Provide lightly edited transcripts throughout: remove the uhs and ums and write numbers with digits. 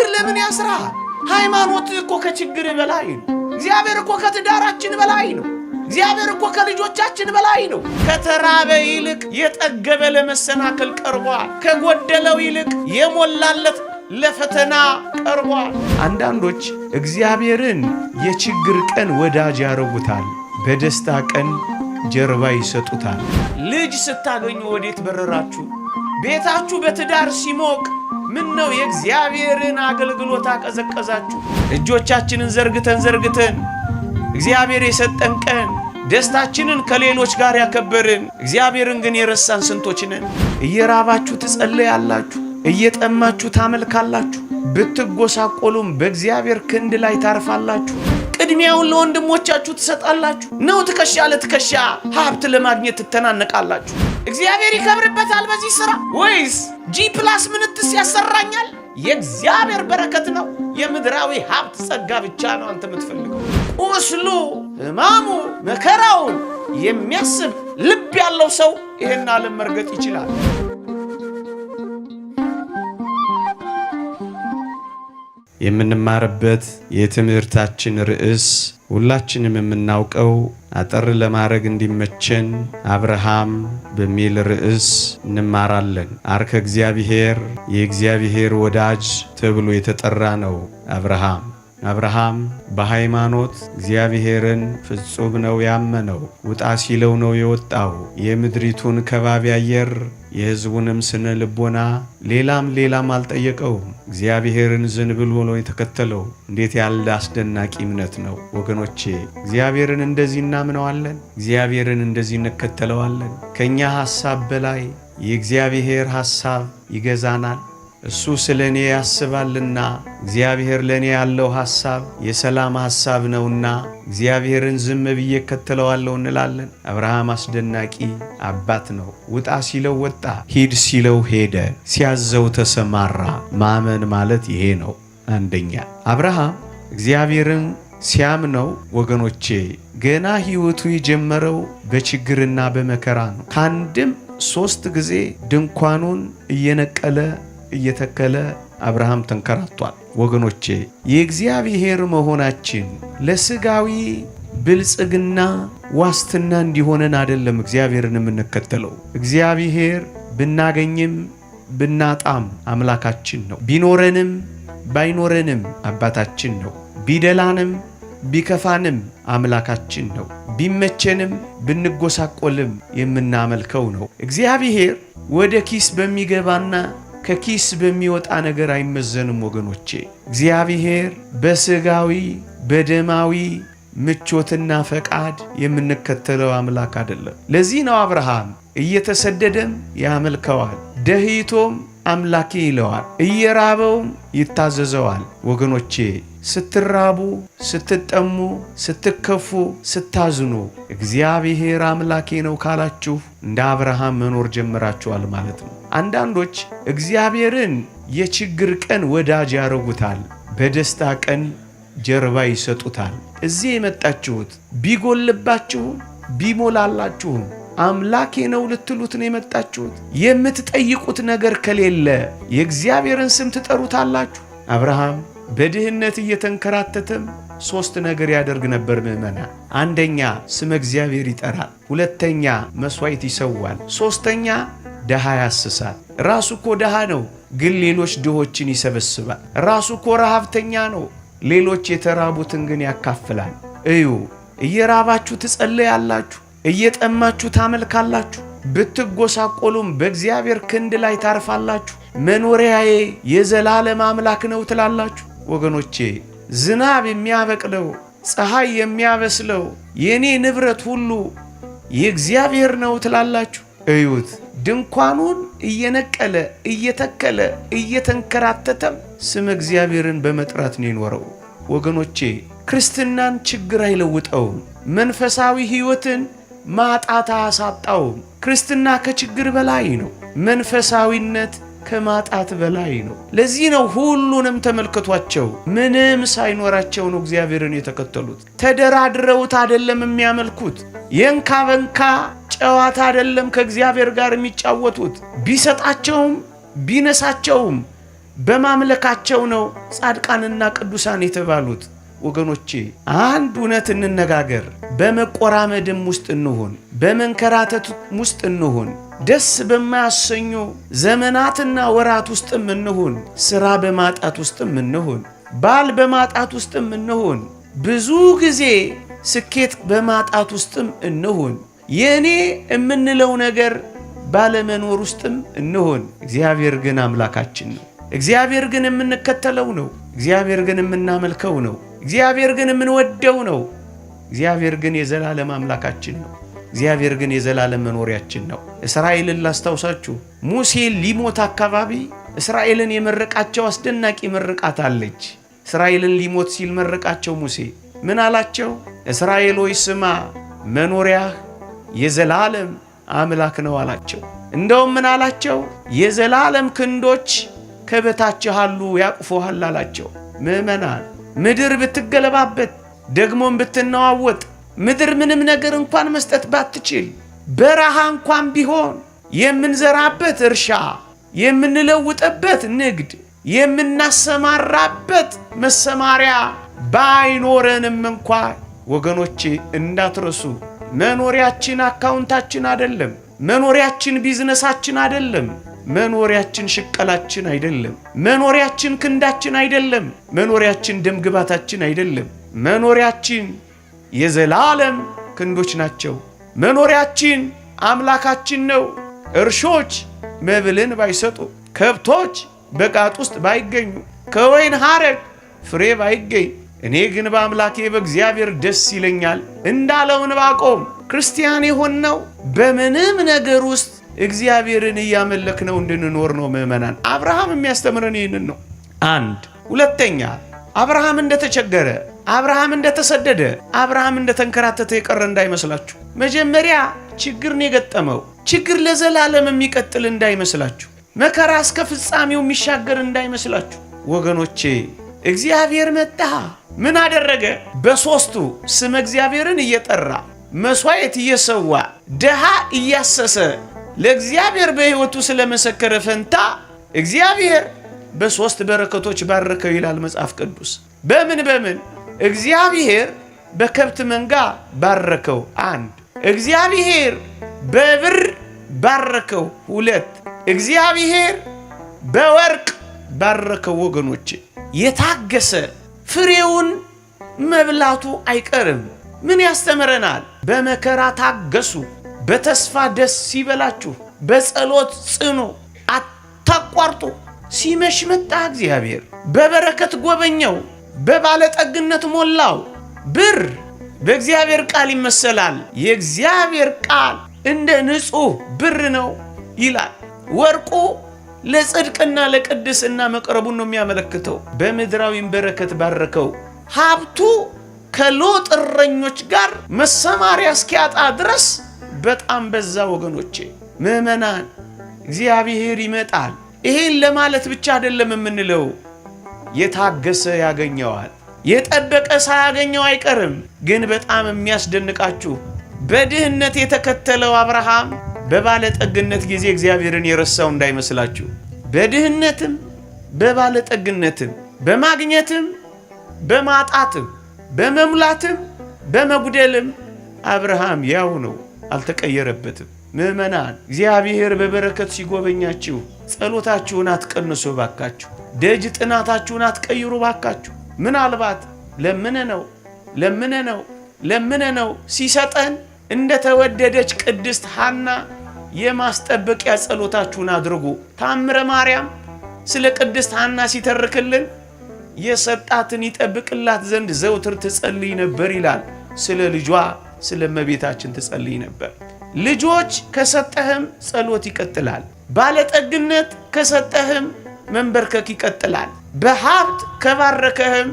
ችግር ለምን ያስራል? ሃይማኖት እኮ ከችግር በላይ ነው። እግዚአብሔር እኮ ከትዳራችን በላይ ነው። እግዚአብሔር እኮ ከልጆቻችን በላይ ነው። ከተራበ ይልቅ የጠገበ ለመሰናከል ቀርቧል። ከጎደለው ይልቅ የሞላለት ለፈተና ቀርቧል። አንዳንዶች እግዚአብሔርን የችግር ቀን ወዳጅ ያረጉታል፣ በደስታ ቀን ጀርባ ይሰጡታል። ልጅ ስታገኙ ወዴት በረራችሁ? ቤታችሁ በትዳር ሲሞቅ ምን ነው የእግዚአብሔርን አገልግሎት አቀዘቀዛችሁ? እጆቻችንን ዘርግተን እግዚአብሔር የሰጠን ቀን ደስታችንን ከሌሎች ጋር ያከበርን፣ እግዚአብሔርን ግን የረሳን ስንቶች ነን? እየራባችሁ ትጸልያላችሁ፣ እየጠማችሁ ታመልካላችሁ፣ ብትጎሳቆሉም በእግዚአብሔር ክንድ ላይ ታርፋላችሁ። ቅድሚያውን ለወንድሞቻችሁ ትሰጣላችሁ ነው። ትከሻ ለትከሻ ሀብት ለማግኘት ትተናነቃላችሁ። እግዚአብሔር ይከብርበታል በዚህ ሥራ ወይስ G+ ምንትስ ያሰራኛል? የእግዚአብሔር በረከት ነው። የምድራዊ ሀብት ጸጋ ብቻ ነው አንተ የምትፈልገው። ቁስሉ፣ ሕማሙ፣ መከራውን የሚያስብ ልብ ያለው ሰው ይሄን ዓለም መርገጥ ይችላል። የምንማርበት የትምህርታችን ርዕስ ሁላችንም የምናውቀው አጠር ለማድረግ እንዲመቸን አብርሃም በሚል ርዕስ እንማራለን። አርከ እግዚአብሔር የእግዚአብሔር ወዳጅ ተብሎ የተጠራ ነው አብርሃም በሃይማኖት እግዚአብሔርን ፍጹም ነው ያመነው። ውጣ ሲለው ነው የወጣው። የምድሪቱን ከባቢ አየር የሕዝቡንም ስነ ልቦና ሌላም አልጠየቀውም። እግዚአብሔርን ዝንብል ብሎ የተከተለው እንዴት ያለ አስደናቂ እምነት ነው ወገኖቼ! እግዚአብሔርን እንደዚህ እናምነዋለን፣ እግዚአብሔርን እንደዚህ እንከተለዋለን። ከኛ ሐሳብ በላይ የእግዚአብሔር ሐሳብ ይገዛናል። እሱ ስለኔ ያስባልና እግዚአብሔር ለኔ ያለው ሐሳብ የሰላም ሐሳብ ነውና እግዚአብሔርን ዝም ብዬ ከተለዋለሁ እንላለን። አብርሃም አስደናቂ አባት ነው። ውጣ ሲለው ወጣ፣ ሂድ ሲለው ሄደ፣ ሲያዘው ተሰማራ። ማመን ማለት ይሄ ነው። አንደኛ አብርሃም እግዚአብሔርን ሲያምነው ወገኖቼ ገና ሕይወቱ የጀመረው በችግርና በመከራ ነው። ከአንድም 3 ጊዜ ድንኳኑን እየተከለ አብርሃም ተንከራቷል። ወገኖቼ የእግዚአብሔር መሆናችን ለስጋዊ ብልጽግና ዋስትና እንዲሆነን አይደለም እግዚአብሔርን የምንከተለው። እግዚአብሔር ብናገኝም ብናጣም አምላካችን ነው። ቢኖረንም ባይኖረንም አባታችን ነው። ቢደላንም ቢከፋንም አምላካችን ነው። ቢመቸንም ብንጎሳቆልም የምናመልከው ነው። እግዚአብሔር ወደ ኪስ በሚገባና ከኪስ በሚወጣ ነገር አይመዘንም ወገኖቼ። እግዚአብሔር በስጋዊ በደማዊ ምቾትና ፈቃድ የምንከተለው አምላክ አይደለም። ለዚህ ነው አብርሃም እየተሰደደም ያመልከዋል፣ ደህይቶም አምላኬ ይለዋል፣ እየራበውም ይታዘዘዋል። ወገኖቼ ስትራቡ፣ ስትጠሙ፣ ስትከፉ፣ ስታዝኑ እግዚአብሔር አምላኬ ነው ካላችሁ እንደ አብርሃም መኖር ጀምራችኋል ማለት ነው። አንዳንዶች እግዚአብሔርን የችግር ቀን ወዳጅ ያረጉታል፣ በደስታ ቀን ጀርባ ይሰጡታል። እዚህ የመጣችሁት ቢጎልባችሁም ቢሞላላችሁም አምላኬ ነው ልትሉት ነው የመጣችሁት። የምትጠይቁት ነገር ከሌለ የእግዚአብሔርን ስም ትጠሩታላችሁ። አብርሃም በድህነት እየተንከራተተም 3 ነገር ያደርግ ነበር ምዕመናን። አንደኛ ስመ እግዚአብሔር ይጠራል፣ ሁለተኛ መስዋዕት ይሰዋል፣ ሶስተኛ ደሃ ያስሳል። ራሱ እኮ ደሃ ነው፣ ግን ሌሎች ድሆችን ይሰበስባል። ራሱ እኮ ረሃብተኛ ነው፣ ሌሎች የተራቡትን ግን ያካፍላል። እዩ፣ እየራባችሁ ትጸልያላችሁ፣ እየጠማችሁ ታመልካላችሁ፣ ብትጎሳቆሉም በእግዚአብሔር ክንድ ላይ ታርፋላችሁ። መኖሪያዬ የዘላለም አምላክ ነው ትላላችሁ። ወገኖቼ ዝናብ የሚያበቅለው ፀሐይ የሚያበስለው የኔ ንብረት ሁሉ የእግዚአብሔር ነው ትላላችሁ። እዩት፣ ድንኳኑን እየነቀለ እየተከለ እየተንከራተተም ስም እግዚአብሔርን በመጥራት ነው የኖረው። ወገኖቼ ክርስትናን ችግር አይለውጠውም፣ መንፈሳዊ ሕይወትን ማጣት አያሳጣውም። ክርስትና ከችግር በላይ ነው። መንፈሳዊነት ከማጣት በላይ ነው። ለዚህ ነው ሁሉንም ተመልከቷቸው፣ ምንም ሳይኖራቸው ነው እግዚአብሔርን የተከተሉት። ተደራድረውት አይደለም የሚያመልኩት። የንካ በንካ ጨዋታ አይደለም ከእግዚአብሔር ጋር የሚጫወቱት። ቢሰጣቸውም ቢነሳቸውም በማምለካቸው ነው ጻድቃንና ቅዱሳን የተባሉት። ወገኖቼ አንድ እውነት እንነጋገር። በመቆራመድም ውስጥ እንሁን፣ በመንከራተት ውስጥ እንሁን፣ ደስ በማያሰኙ ዘመናትና ወራት ውስጥም እንሁን፣ ሥራ በማጣት ውስጥም እንሁን፣ ባል በማጣት ውስጥም እንሁን፣ ብዙ ጊዜ ስኬት በማጣት ውስጥም እንሁን፣ የኔ የምንለው ነገር ባለመኖር ውስጥም እንሁን፣ እግዚአብሔር ግን አምላካችን ነው። እግዚአብሔር ግን የምንከተለው ነው። እግዚአብሔር ግን የምናመልከው ነው። እግዚአብሔር ግን የምንወደው ነው። እግዚአብሔር ግን የዘላለም አምላካችን ነው። እግዚአብሔር ግን የዘላለም መኖሪያችን ነው። እስራኤልን ላስታውሳችሁ፣ ሙሴ ሊሞት አካባቢ እስራኤልን የመረቃቸው አስደናቂ ምርቃት አለች። እስራኤልን ሊሞት ሲል መረቃቸው ሙሴ ምን አላቸው? እስራኤል ሆይ ስማ፣ መኖሪያህ የዘላለም አምላክ ነው አላቸው። እንደውም ምን አላቸው? የዘላለም ክንዶች ከበታችህ አሉ ያቅፎሃል አላቸው። ምዕመናን፣ ምድር ብትገለባበት ደግሞም ብትነዋወጥ፣ ምድር ምንም ነገር እንኳን መስጠት ባትችል፣ በረሃ እንኳን ቢሆን የምንዘራበት እርሻ፣ የምንለውጥበት ንግድ፣ የምናሰማራበት መሰማሪያ ባይኖረንም እንኳን ወገኖቼ እንዳትረሱ፣ መኖሪያችን አካውንታችን አይደለም። መኖሪያችን ቢዝነሳችን አይደለም። መኖሪያችን ሽቀላችን አይደለም። መኖሪያችን ክንዳችን አይደለም። መኖሪያችን ደምግባታችን አይደለም። መኖሪያችን የዘላለም ክንዶች ናቸው። መኖሪያችን አምላካችን ነው። እርሾች መብልን ባይሰጡ፣ ከብቶች በጋጥ ውስጥ ባይገኙ፣ ከወይን ሐረግ ፍሬ ባይገኝ፣ እኔ ግን በአምላኬ በእግዚአብሔር ደስ ይለኛል እንዳለው ዕንባቆም ክርስቲያን የሆነው በምንም ነገር ውስጥ እግዚአብሔርን እያመለክነው እንድንኖር ነው። ምዕመናን፣ አብርሃም የሚያስተምረን ይህንን ነው። አንድ ሁለተኛ፣ አብርሃም እንደተቸገረ፣ አብርሃም እንደተሰደደ፣ አብርሃም እንደተንከራተተ የቀረ እንዳይመስላችሁ። መጀመሪያ ችግርን የገጠመው ችግር ለዘላለም የሚቀጥል እንዳይመስላችሁ። መከራ እስከ ፍጻሜው የሚሻገር እንዳይመስላችሁ ወገኖቼ። እግዚአብሔር መጣ። ምን አደረገ? በሦስቱ ስመ እግዚአብሔርን እየጠራ መስዋዕት እየሰዋ ደሃ እያሰሰ ለእግዚአብሔር በሕይወቱ ስለመሰከረ ፈንታ እግዚአብሔር በሦስት በረከቶች ባረከው ይላል መጽሐፍ ቅዱስ። በምን በምን? እግዚአብሔር በከብት መንጋ ባረከው፣ አንድ። እግዚአብሔር በብር ባረከው፣ ሁለት። እግዚአብሔር በወርቅ ባረከው። ወገኖቼ፣ የታገሰ ፍሬውን መብላቱ አይቀርም። ምን ያስተምረናል? በመከራ ታገሱ፣ በተስፋ ደስ ይበላችሁ፣ በጸሎት ጽኑ፣ አታቋርጡ። ሲመሽ መጣ እግዚአብሔር፣ በበረከት ጎበኘው፣ በባለጠግነት ሞላው። ብር በእግዚአብሔር ቃል ይመሰላል፣ የእግዚአብሔር ቃል እንደ ንጹሕ ብር ነው ይላል። ወርቁ ለጽድቅና ለቅድስና መቅረቡን ነው የሚያመለክተው። በምድራዊም በረከት ባረከው። ሀብቱ ከሎጥ እረኞች ጋር መሰማሪያ እስኪያጣ ድረስ በጣም በዛ። ወገኖቼ ምዕመናን፣ እግዚአብሔር ይመጣል። ይሄን ለማለት ብቻ አይደለም የምንለው። የታገሰ ያገኘዋል፣ የጠበቀ ሳያገኘው አይቀርም። ግን በጣም የሚያስደንቃችሁ በድህነት የተከተለው አብርሃም በባለጠግነት ጊዜ እግዚአብሔርን የረሳው እንዳይመስላችሁ። በድህነትም በባለጠግነትም በማግኘትም በማጣትም በመሙላትም በመጉደልም አብርሃም ያው ነው፣ አልተቀየረበትም። ምዕመናን፣ እግዚአብሔር በበረከት ሲጎበኛችሁ ጸሎታችሁን አትቀንሱ ባካችሁ። ደጅ ጥናታችሁን አትቀይሩ ባካችሁ። ምናልባት ለምነ ነው ሲሰጠን እንደተወደደች ቅድስት ሐና የማስጠበቂያ ጸሎታችሁን አድርጉ። ታምረ ማርያም ስለ ቅድስት ሐና ሲተርክልን የሰጣትን ይጠብቅላት ዘንድ ዘውትር ትጸልይ ነበር ይላል። ስለ ልጇ ስለ እመቤታችን ትጸልይ ነበር። ልጆች ከሰጠህም ጸሎት ይቀጥላል። ባለጠግነት ከሰጠህም መንበርከክ ይቀጥላል። በሀብት ከባረከህም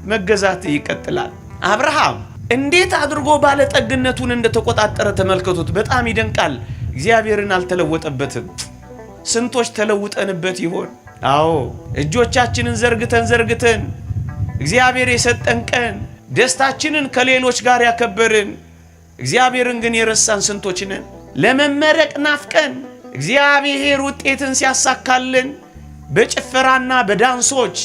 መገዛት ይቀጥላል። አብርሃም እንዴት አድርጎ ባለጠግነቱን እንደተቆጣጠረ ተመልከቱት። በጣም ይደንቃል። እግዚአብሔርን አልተለወጠበትም። ስንቶች ተለውጠንበት ይሆን? አዎ፣ እጆቻችንን ዘርግተን እግዚአብሔር የሰጠን ቀን ደስታችንን ከሌሎች ጋር ያከበርን፣ እግዚአብሔርን ግን የረሳን ስንቶች ነን? ለመመረቅ ናፍቀን እግዚአብሔር ውጤትን ሲያሳካልን በጭፈራና በዳንሶች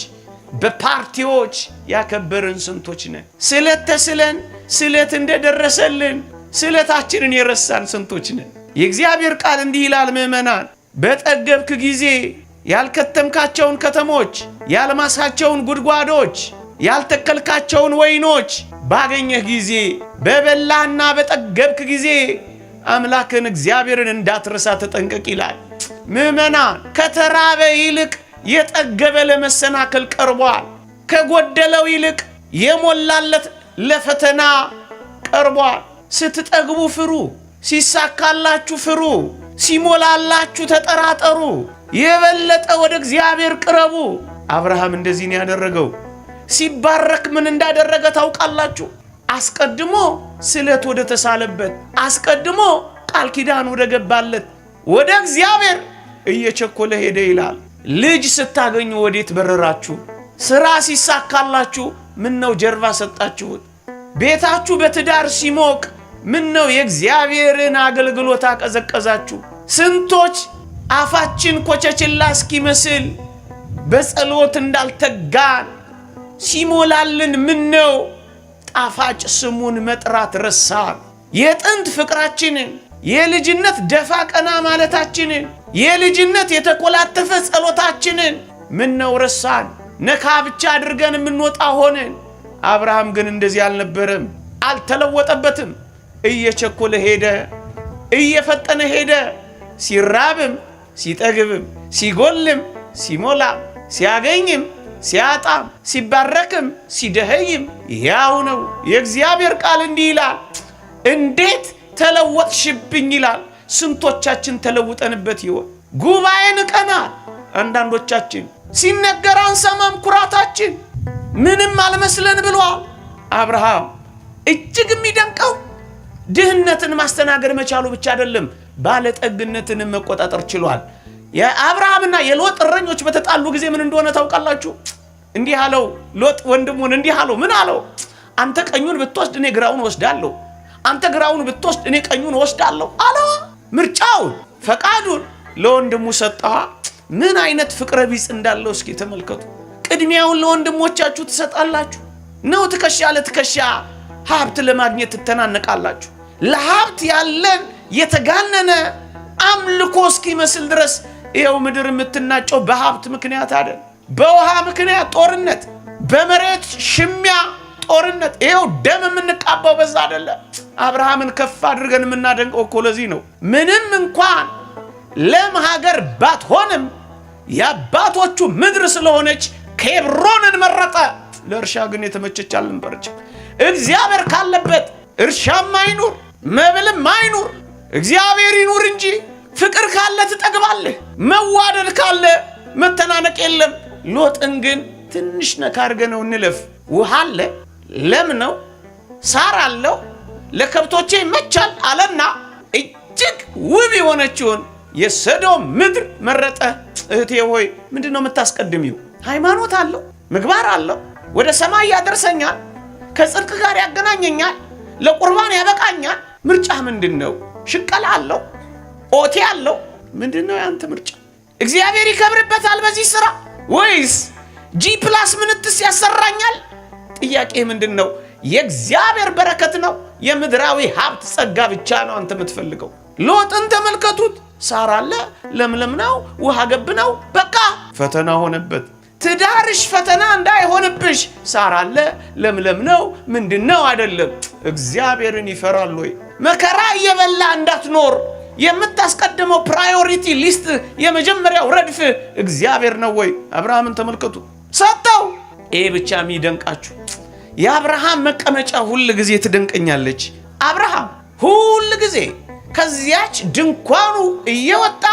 በፓርቲዎች ያከበርን ስንቶች ነን? ስለት ተስለን ስለት እንደደረሰልን ስለታችንን የረሳን ስንቶች ነን? የእግዚአብሔር ቃል እንዲህ ይላል ምእመናን፣ በጠገብክ ጊዜ ያልከተምካቸውን ከተሞች፣ ያልማሳቸውን ጉድጓዶች፣ ያልተከልካቸውን ወይኖች ባገኘህ ጊዜ በበላህና በጠገብክ ጊዜ አምላክን እግዚአብሔርን እንዳትረሳ ተጠንቀቅ ይላል። ምእመናን ከተራበ ይልቅ የጠገበ ለመሰናከል ቀርቧል። ከጎደለው ይልቅ የሞላለት ለፈተና ቀርቧል። ስትጠግቡ ፍሩ፣ ሲሳካላችሁ ፍሩ፣ ሲሞላላችሁ ተጠራጠሩ፣ የበለጠ ወደ እግዚአብሔር ቅረቡ። አብርሃም እንደዚህ ነው ያደረገው። ሲባረክ ምን እንዳደረገ ታውቃላችሁ? አስቀድሞ ስለት ወደ ተሳለበት፣ አስቀድሞ ቃል ኪዳን ወደ ገባለት ወደ እግዚአብሔር እየቸኮለ ሄደ ይላል። ልጅ ስታገኙ ወዴት በረራችሁ? ሥራ ሲሳካላችሁ ምን ነው ጀርባ ሰጣችሁት? ቤታችሁ በትዳር ሲሞቅ ምን ነው የእግዚአብሔርን አገልግሎት አቀዘቀዛችሁ? ስንቶች አፋችን ኮቸችላ እስኪመስል በጸሎት እንዳልተጋን ሲሞላልን ምን ነው ጣፋጭ ስሙን መጥራት ረሳን? የጥንት ፍቅራችንን፣ የልጅነት ደፋ ቀና ማለታችንን፣ የልጅነት የተቆላተፈ ጸሎታችንን ምን ነው ረሳን? ነካ ብቻ አድርገን የምንወጣ ሆነን። አብርሃም ግን እንደዚህ አልነበረም፣ አልተለወጠበትም። እየቸኮለ ሄደ፣ እየፈጠነ ሄደ። ሲራብም ሲጠግብም፣ ሲጎልም ሲሞላም፣ ሲያገኝም ሲያጣም፣ ሲባረክም ሲደኸይም ያው ነው። የእግዚአብሔር ቃል እንዲህ ይላል፣ እንዴት ተለወጥሽብኝ ይላል። ስንቶቻችን ተለውጠንበት ይሆን? ጉባኤ ንቀናል። አንዳንዶቻችን ሲነገር አንሰማም። ኩራታችን ምንም አልመስለን ብሏል። አብርሃም እጅግ የሚደንቀው ድህነትን ማስተናገድ መቻሉ ብቻ አይደለም፣ ባለጠግነትንም መቆጣጠር ችሏል። የአብርሃምና የሎጥ እረኞች በተጣሉ ጊዜ ምን እንደሆነ ታውቃላችሁ? እንዲህ አለው ሎጥ ወንድሙን፣ እንዲህ አለው። ምን አለው? አንተ ቀኙን ብትወስድ እኔ ግራውን ወስዳለሁ፣ አንተ ግራውን ብትወስድ እኔ ቀኙን ወስዳለሁ አለው። ምርጫውን ፈቃዱን ለወንድሙ ሰጠዋ። ምን አይነት ፍቅረ ቢጽ እንዳለው እስኪ ተመልከቱ። ቅድሚያውን ለወንድሞቻችሁ ትሰጣላችሁ ነው? ትከሻ ለትከሻ ሀብት ለማግኘት ትተናነቃላችሁ? ለሀብት ያለን የተጋነነ አምልኮ እስኪመስል ድረስ ይኸው ምድር የምትናጨው በሀብት ምክንያት አይደል? በውሃ ምክንያት ጦርነት፣ በመሬት ሽሚያ ጦርነት፣ ይኸው ደም የምንቃባው በዛ አይደለ? አብርሃምን ከፍ አድርገን የምናደንቀው እኮ ለዚህ ነው። ምንም እንኳን ለም ሀገር ባትሆንም የአባቶቹ ምድር ስለሆነች ኬብሮንን መረጠ። ለእርሻ ግን የተመቸች አልነበረች። እግዚአብሔር ካለበት እርሻም አይኑር መብልም አይኑር፣ እግዚአብሔር ይኑር እንጂ። ፍቅር ካለ ትጠግባለህ፣ መዋደድ ካለ መተናነቅ የለም። ሎጥን ግን ትንሽ ነካ አድርገነው እንለፍ። ውሃ አለ፣ ለም ነው፣ ሳር አለው፣ ለከብቶቼ ይመቻል አለና እጅግ ውብ የሆነችውን የሰዶም ምድር መረጠ። እህቴ ሆይ ምንድነው የምታስቀድሚው? ሃይማኖት አለው፣ ምግባር አለው፣ ወደ ሰማይ ያደርሰኛል፣ ከጽድቅ ጋር ያገናኘኛል፣ ለቁርባን ያበቃኛል። ምርጫ ምንድነው? ሽቀላ አለው፣ ኦቴ አለው። ምንድነው ያንተ ምርጫ? እግዚአብሔር ይከብርበታል በዚህ ስራ ወይስ ጂ+ ምንትስ ያሰራኛል? ጥያቄ ምንድነው? የእግዚአብሔር በረከት ነው፣ የምድራዊ ሀብት ጸጋ ብቻ ነው አንተ የምትፈልገው? ሎጥን ተመልከቱት። ሳር አለ፣ ለምለም ነው፣ ውሃ ገብ ነው። በቃ ፈተና ሆነበት። ትዳርሽ ፈተና እንዳይሆንብሽ ሳር አለ፣ ለምለም ነው፣ ምንድነው አይደለም። እግዚአብሔርን ይፈራል ወይ? መከራ እየበላ እንዳትኖር የምታስቀድመው ፕራዮሪቲ ሊስት የመጀመሪያው ረድፍ እግዚአብሔር ነው ወይ? አብርሃምን ተመልከቱ፣ ሰጠው። ይሄ ብቻ የሚደንቃችሁ የአብርሃም መቀመጫ ሁሉ ጊዜ ትደንቀኛለች። አብርሃም ሁሉ ጊዜ ከዚያች ድንኳኑ እየወጣ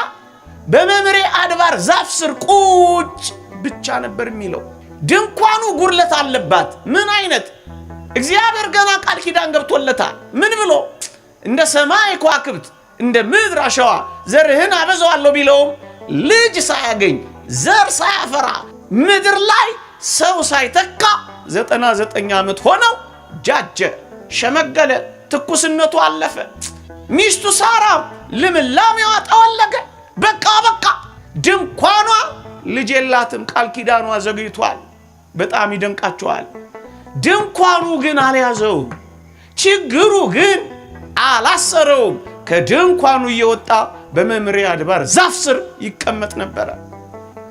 በመምሬ አድባር ዛፍ ስር ቁጭ ብቻ ነበር የሚለው። ድንኳኑ ጉርለት አለባት። ምን አይነት? እግዚአብሔር ገና ቃል ኪዳን ገብቶለታል። ምን ብሎ? እንደ ሰማይ ከዋክብት እንደ ምድር አሸዋ ዘርህን አበዛዋለሁ ቢለውም ልጅ ሳያገኝ ዘር ሳያፈራ ምድር ላይ ሰው ሳይተካ 99 ዓመት ሆነው ጃጀ፣ ሸመገለ፣ ትኩስነቱ አለፈ። ሚስቱ ሳራ ልምላሜዋ ጠወለገ። በቃ ድንኳኗ ልጅ የላትም፣ ቃል ኪዳኗ ዘግይቷል። በጣም ይደንቃቸዋል። ድንኳኑ ግን አልያዘውም። ችግሩ ግን አላሰረውም። ከድንኳኑ እየወጣ በመምሬ አድባር ዛፍ ስር ይቀመጥ ነበር።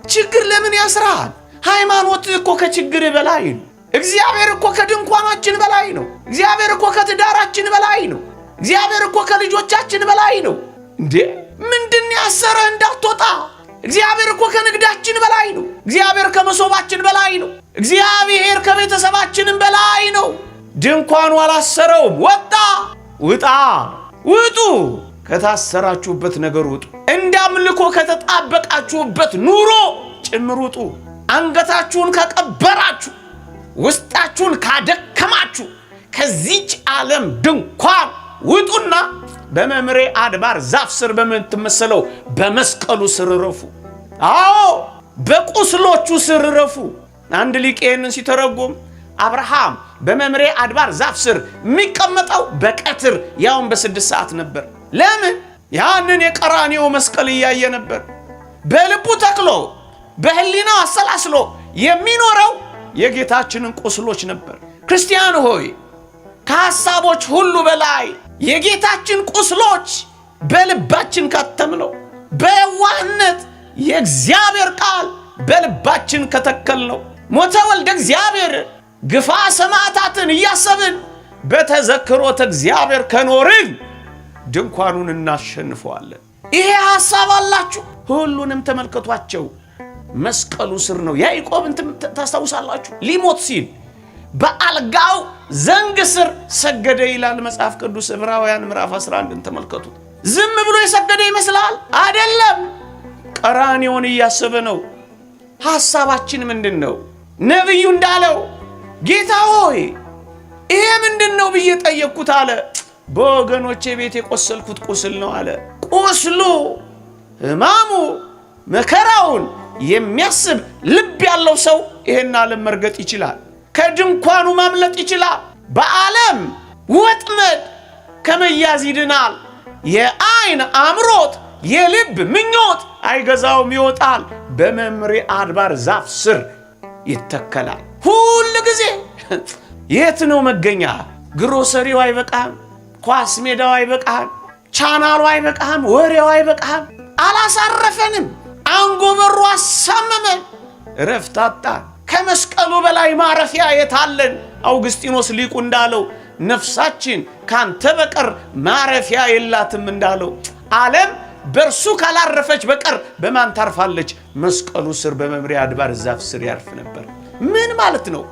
ችግር ለምን ያስራል? ሃይማኖት እኮ ከችግር በላይ ነው። እግዚአብሔር እኮ ከድንኳናችን በላይ ነው። እግዚአብሔር እኮ ከትዳራችን በላይ ነው። እግዚአብሔር እኮ ከልጆቻችን በላይ ነው። እንዴ ምንድን ያሰረ እንዳትወጣ? እግዚአብሔር እኮ ከንግዳችን በላይ ነው። እግዚአብሔር ከመሶባችን በላይ ነው። እግዚአብሔር ከቤተሰባችን በላይ ነው። ድንኳኑ አላሰረውም። ወጣ። ውጣ፣ ውጡ፣ ከታሰራችሁበት ነገር ውጡ። እንዳምልኮ ከተጣበቃችሁበት ኑሮ ጭምር ውጡ። አንገታችሁን ከቀበራችሁ፣ ውስጣችሁን ካደከማችሁ ከዚች ዓለም ድንኳን ውጡና በመምሬ አድባር ዛፍ ስር በምትመሰለው በመስቀሉ ስር ረፉ። አዎ በቁስሎቹ ስር ረፉ። አንድ ሊቅ ይህንን ሲተረጎም አብርሃም በመምሬ አድባር ዛፍ ስር የሚቀመጠው በቀትር ያውን በ6 ሰዓት ነበር። ለምን? ያንን የቀራንዮ መስቀል እያየ ነበር። በልቡ ተክሎ በህሊናው አሰላስሎ የሚኖረው የጌታችንን ቁስሎች ነበር። ክርስቲያን ሆይ ከሐሳቦች ሁሉ በላይ የጌታችን ቁስሎች በልባችን ካተምነው፣ በየዋህነት የእግዚአብሔር ቃል በልባችን ከተከልነው፣ ሞተ ወልደ እግዚአብሔር ግፋ ሰማዕታትን እያሰብን በተዘክሮተ እግዚአብሔር ከኖርን ድንኳኑን እናሸንፈዋለን። ይሄ ሐሳብ አላችሁ? ሁሉንም ተመልከቷቸው። መስቀሉ ስር ነው። ያዕቆብን ታስታውሳላችሁ? ሊሞት ሲል በአልጋው ዘንግ ስር ሰገደ ይላል መጽሐፍ ቅዱስ። ዕብራውያን ምዕራፍ 11 ተመልከቱት። ዝም ብሎ የሰገደ ይመስላል? አይደለም። ቀራንዮን እያሰበ ነው። ሐሳባችን ምንድነው? ነብዩ እንዳለው ጌታ ሆይ ይሄ ምንድነው ብዬ ጠየቅኩት አለ። በወገኖቼ ቤት የቆሰልኩት ቁስል ነው አለ። ቁስሉ ሕማሙ መከራውን የሚያስብ ልብ ያለው ሰው ይሄን ዓለም መርገጥ ይችላል። ከድንኳኑ ማምለጥ ይችላል። በዓለም ወጥመድ ከመያዝ ይድናል። የአይን አምሮት የልብ ምኞት አይገዛውም፣ ይወጣል። በመምሬ አድባር ዛፍ ስር ይተከላል። ሁሉ ጊዜ የት ነው መገኛ? ግሮሰሪው አይበቃም፣ ኳስ ሜዳው አይበቃም፣ ቻናሉ አይበቃም፣ ወሬው አይበቃም። አላሳረፈንም። አንጎበሩ አሳመመን፣ ረፍት አጣን። ከመስቀሉ በላይ ማረፊያ የታለን? አውግስጢኖስ ሊቁ እንዳለው ነፍሳችን ካንተ በቀር ማረፊያ የላትም እንዳለው ዓለም በርሱ ካላረፈች በቀር በማን ታርፋለች? መስቀሉ ስር በመምሬ አድባር ዛፍ ስር ያርፍ ነበር። ምን ማለት ነው?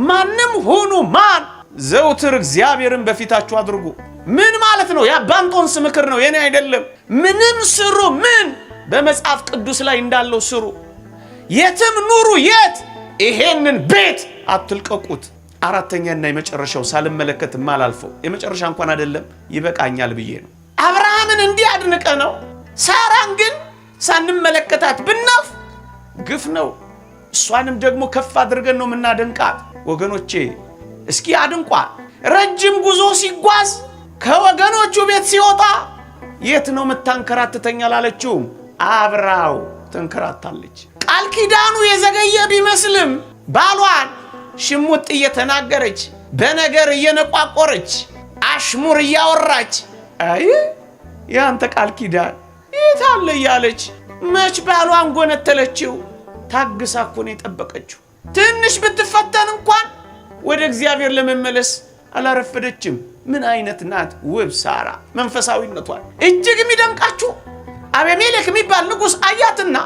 ማንም ሆኑ ማን ዘውትር እግዚአብሔርን በፊታችሁ አድርጉ። ምን ማለት ነው? የአባንጦንስ ምክር ነው፣ የኔ አይደለም። ምንም ስሩ፣ ምን በመጽሐፍ ቅዱስ ላይ እንዳለው ስሩ። የትም ኑሩ፣ የት ይሄንን ቤት አትልቀቁት። አራተኛና የመጨረሻው ሳልመለከት ማላልፈው የመጨረሻ እንኳን አይደለም ይበቃኛል ብዬ ነው። አብርሃምን እንዲያድንቀ ነው። ሳራን ግን ሳንመለከታት ብናፍ ግፍ ነው። እሷንም ደግሞ ከፍ አድርገን ነው የምናደንቃት። ወገኖቼ እስኪ አድንቋት። ረጅም ጉዞ ሲጓዝ ከወገኖቹ ቤት ሲወጣ የት ነው የምታንከራትተኛ ላለችውም አብራው ተንከራታለች። ቃል ኪዳኑ የዘገየ ቢመስልም ባሏን ሽሙጥ እየተናገረች በነገር እየነቋቆረች አሽሙር እያወራች አይ ያንተ ቃል ኪዳን የታለ እያለች መች ባሏን ጎነተለችው። ታግሳ እኮ ነው የጠበቀችው። ትንሽ ብትፈተን እንኳን ወደ እግዚአብሔር ለመመለስ አላረፈደችም። ምን አይነት ናት ውብ ሳራ! መንፈሳዊነቷ እጅግ የሚደንቃችሁ አቤሜሌክ የሚባል ንጉሥ አያትና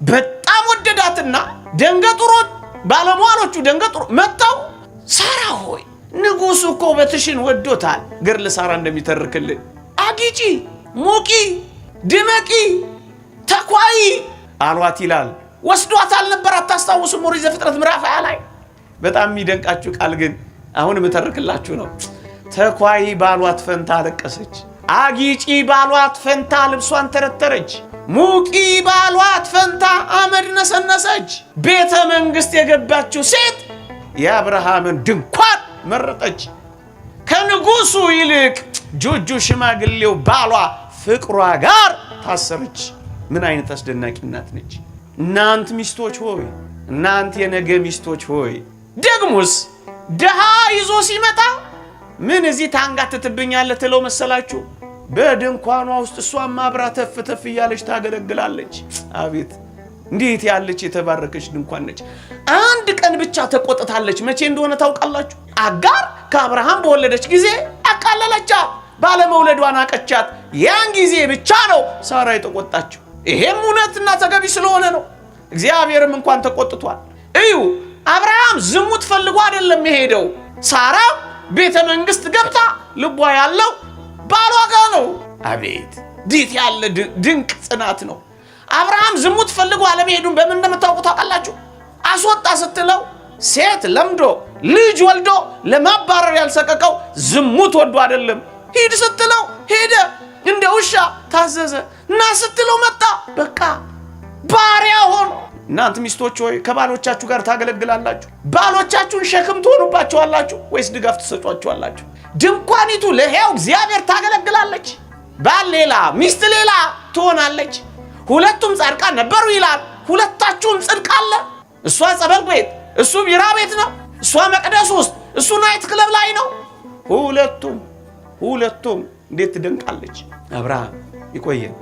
በጣም ወደዳትና ደንገጡሮት ባለሟሎቹ ደንገጡሮ መጣው። ሳራ ሆይ ንጉሡ እኮ በትሽን ወዶታል። ገድለ ሳራ እንደሚተርክልን አጊጪ፣ ሙቂ፣ ድመቂ፣ ተኳይ አሏት ይላል። ወስዷታል ነበር። አታስታውሱም? ኦሪት ዘፍጥረት ምዕራፍ 20 ላይ በጣም የሚደንቃችሁ ቃል ግን አሁን የምተርክላችሁ ነው። ተኳይ ባሏት ፈንታ አለቀሰች። አጊጪ ባሏት ፈንታ ልብሷን ተረተረች። ሙቂ ባሏት ፈንታ አመድ ነሰነሰች። ቤተ መንግሥት የገባችው ሴት የአብርሃምን ድንኳን መረጠች። ከንጉሡ ይልቅ ጁጁ ሽማግሌው ባሏ ፍቅሯ ጋር ታሰረች። ምን አይነት አስደናቂ እናት ነች! እናንተ ሚስቶች ሆይ፣ እናንተ የነገ ሚስቶች ሆይ፣ ደግሞስ ደሃ ይዞ ሲመጣ ምን እዚህ ታንጋትትብኛለህ ትለው መሰላችሁ? በድንኳኗ ውስጥ እሷም አብራ ተፍ ተፍ እያለች ታገለግላለች። አቤት እንዴት ያለች የተባረከች ድንኳን ነች! አንድ ቀን ብቻ ተቆጥታለች። መቼ እንደሆነ ታውቃላችሁ? አጋር ከአብርሃም በወለደች ጊዜ አቃለለቻት፣ ባለመውለዷን አቀቻት። ያን ጊዜ ብቻ ነው ሳራ የተቆጣችው። ይሄም እውነትና ተገቢ ስለሆነ ነው። እግዚአብሔርም እንኳን ተቆጥቷል። እዩ፣ አብርሃም ዝሙት ፈልጎ አይደለም የሄደው። ሳራ ቤተ መንግስት ገብታ ልቧ ያለው ባሏ ጋር ነው። አቤት ዲት ያለ ድንቅ ጽናት ነው። አብርሃም ዝሙት ፈልጎ አለመሄዱን በምን እንደምታውቁ ታውቃላችሁ? አስወጣ ስትለው ሴት ለምዶ ልጅ ወልዶ ለማባረር ያልሰቀቀው ዝሙት ወዶ አይደለም። ሂድ ስትለው ሄደ፣ እንደ ውሻ ታዘዘ። እና ስትለው መጣ። በቃ ባሪያ ሆኖ። እናንተ ሚስቶች ሆይ ከባሎቻችሁ ጋር ታገለግላላችሁ? ባሎቻችሁን ሸክም ትሆኑባቸዋላችሁ ወይስ ድጋፍ ትሰጧቸዋላችሁ? ድንኳኒቱ ለሕያው እግዚአብሔር ታገለግላለች። ባል ሌላ ሚስት ሌላ ትሆናለች። ሁለቱም ጻድቃን ነበሩ ይላል። ሁለታችሁም ጽድቅ አለ። እሷ ጸበል ቤት፣ እሱ ቢራ ቤት ነው። እሷ መቅደስ ውስጥ፣ እሱ ናይት ክለብ ላይ ነው። ሁለቱም እንዴት ትደንቃለች! አብርሃም ይቆየን።